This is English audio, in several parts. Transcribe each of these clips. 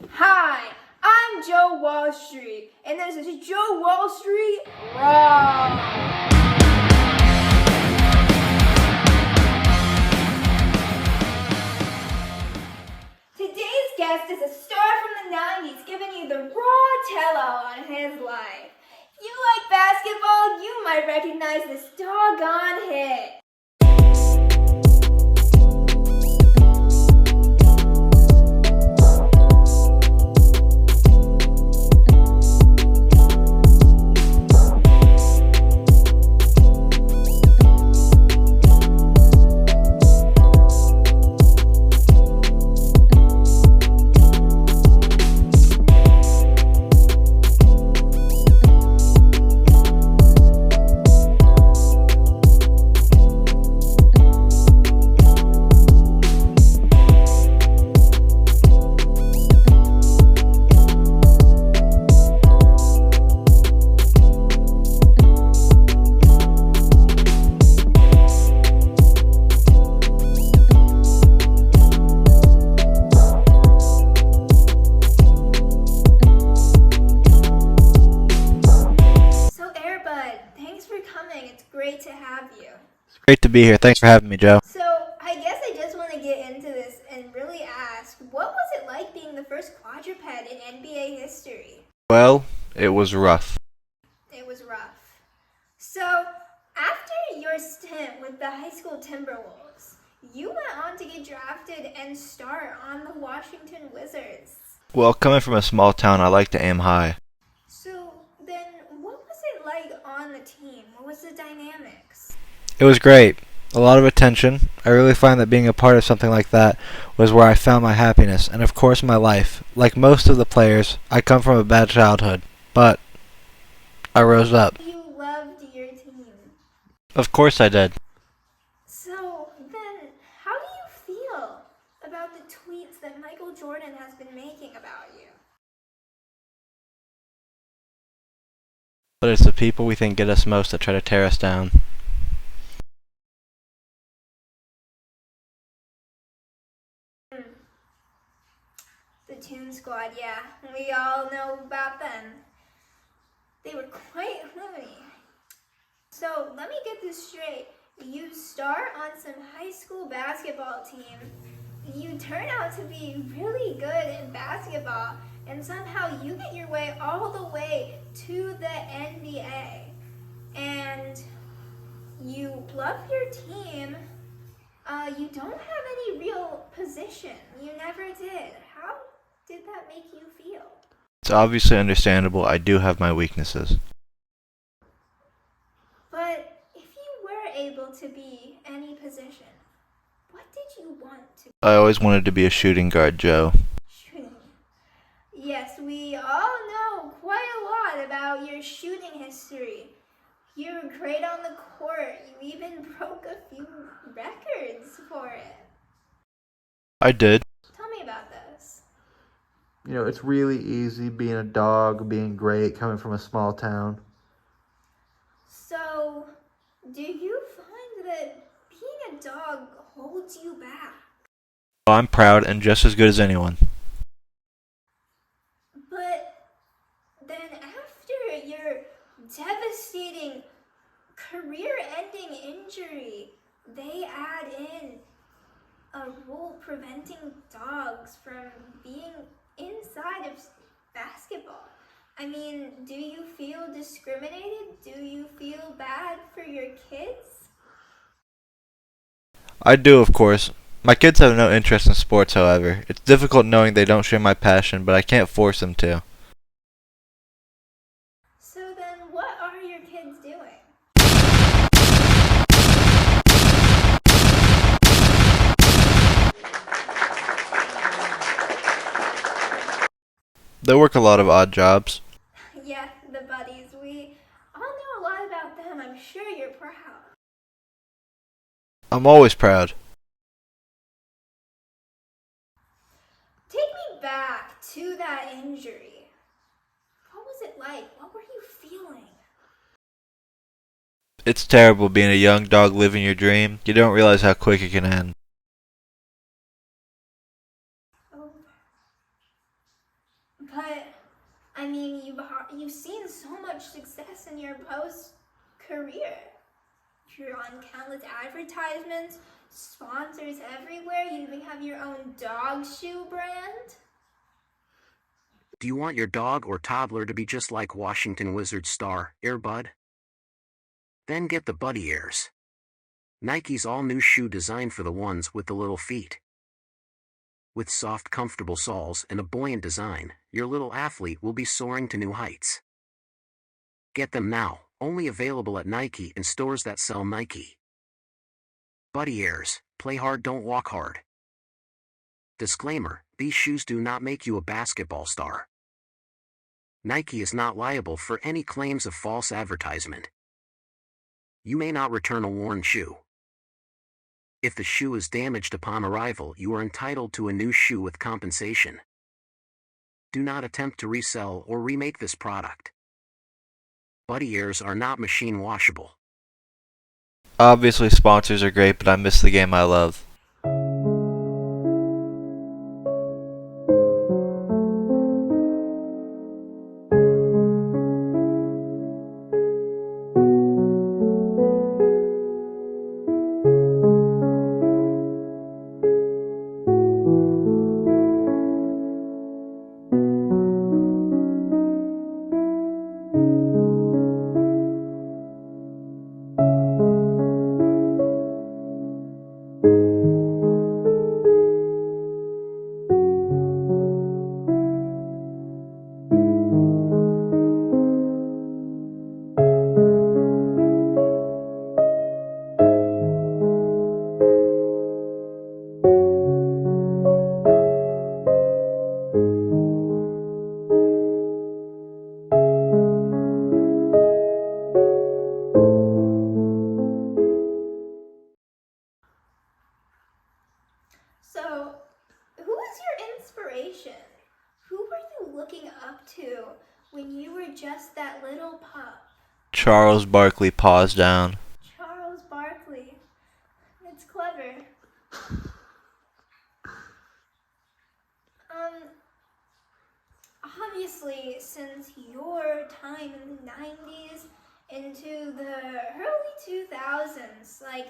Hi, I'm Joe Wall Street, and this is Joe Wall Street Raw. Today's guest is a star from the 90s, giving you the raw tell-all on his life. If you like basketball, you might recognize this doggone hit. It's great to have you. It's great to be here. Thanks for having me, Joe. So, I guess I just want to get into this and really ask, what was it like being the first quadruped in NBA history? Well, it was rough. It was rough. So, after your stint with the high school Timberwolves, you went on to get drafted and start on the Washington Wizards. Well, coming from a small town, I like to aim high. So, then what was it like on the team? What was the dynamics? It was great. A lot of attention. I really find that being a part of something like that was where I found my happiness and, of course, my life. Like most of the players, I come from a bad childhood, but I rose up. You loved your team. Of course I did. So, then, how do you feel about the tweets that Michael Jordan has been making about you? But it's the people we think get us most that try to tear us down. The Toon Squad, yeah. We all know about them. They were quite loony. So, let me get this straight. You start on some high school basketball team. You turn out to be really good in basketball, and somehow you get your way all the way to the NBA. And you love your team. You don't have any real position. You never did. How did that make you feel? It's obviously understandable. I do have my weaknesses. But if you were able to be any position, what did you want to be? I always wanted to be a shooting guard, Joe. Shooting. Yes, we all know quite a lot about your shooting history. You were great on the court. You even broke a few records for it. I did. Tell me about this. You know, it's really easy being a dog, being great, coming from a small town. So, do you find that being a dog holds you back? Well, I'm proud and just as good as anyone. But then after your devastating career-ending injury, they add in a rule preventing dogs from being inside of basketball. I mean, do you feel discriminated? Do you feel bad for your kids? I do, of course. My kids have no interest in sports, however. It's difficult knowing they don't share my passion, but I can't force them to. So then, what are your kids doing? They work a lot of odd jobs. Yeah, the buddies. We all know a lot about them. I'm sure you're proud. I'm always proud. Take me back to that injury. What was it like? What were you feeling? It's terrible being a young dog living your dream. You don't realize how quick it can end. But, I mean, you've seen so much success in your post-career. You're on countless advertisements, sponsors everywhere. You even have your own dog shoe brand. Do you want your dog or toddler to be just like Washington Wizards star Airbud? Then get the Buddy Airs. Nike's all-new shoe designed for the ones with the little feet. With soft, comfortable soles and a buoyant design, your little athlete will be soaring to new heights. Get them now, only available at Nike and stores that sell Nike. Buddy Airs, play hard, don't walk hard. Disclaimer, these shoes do not make you a basketball star. Nike is not liable for any claims of false advertisement. You may not return a worn shoe. If the shoe is damaged upon arrival, you are entitled to a new shoe with compensation. Do not attempt to resell or remake this product. Buddy Airs are not machine washable. Obviously sponsors are great, but I miss the game I love. So, who was your inspiration? Who were you looking up to when you were just that little pup? Charles Barkley, paws down. Charles Barkley. It's clever. Obviously, since your time in the 90s into the early 2000s, like,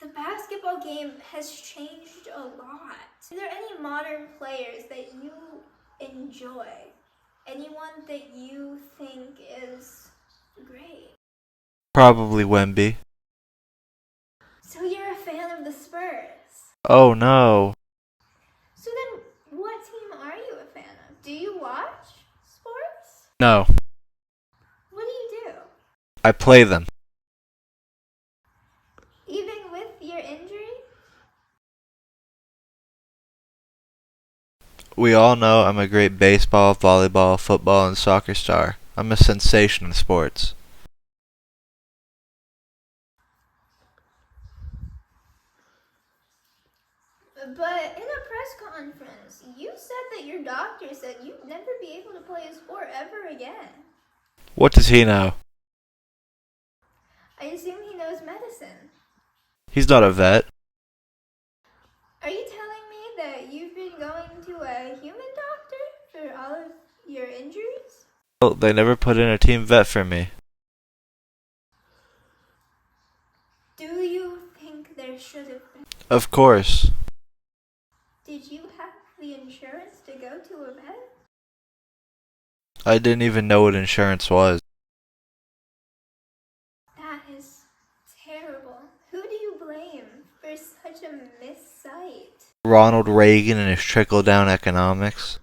the basketball game has changed a lot. Are there any modern players that you enjoy? Anyone that you think is great? Probably Wemby. So you're a fan of the Spurs? Oh no. So then, what team are you a fan of? Do you watch sports? No. What do you do? I play them. Even with your injury? We all know I'm a great baseball, volleyball, football, and soccer star. I'm a sensation in sports. But in a press conference, you said that your doctor said you'd never be able to play a sport ever again. What does he know? I assume he knows medicine. He's not a vet. Are you telling me that you've been going to a human doctor for all of your injuries? Well, they never put in a team vet for me. Do you think there should have been? Of course. Did you have the insurance to go to a vet? I didn't even know what insurance was. That is terrible. Who do you blame for such a missed sight? Ronald Reagan and his trickle-down economics.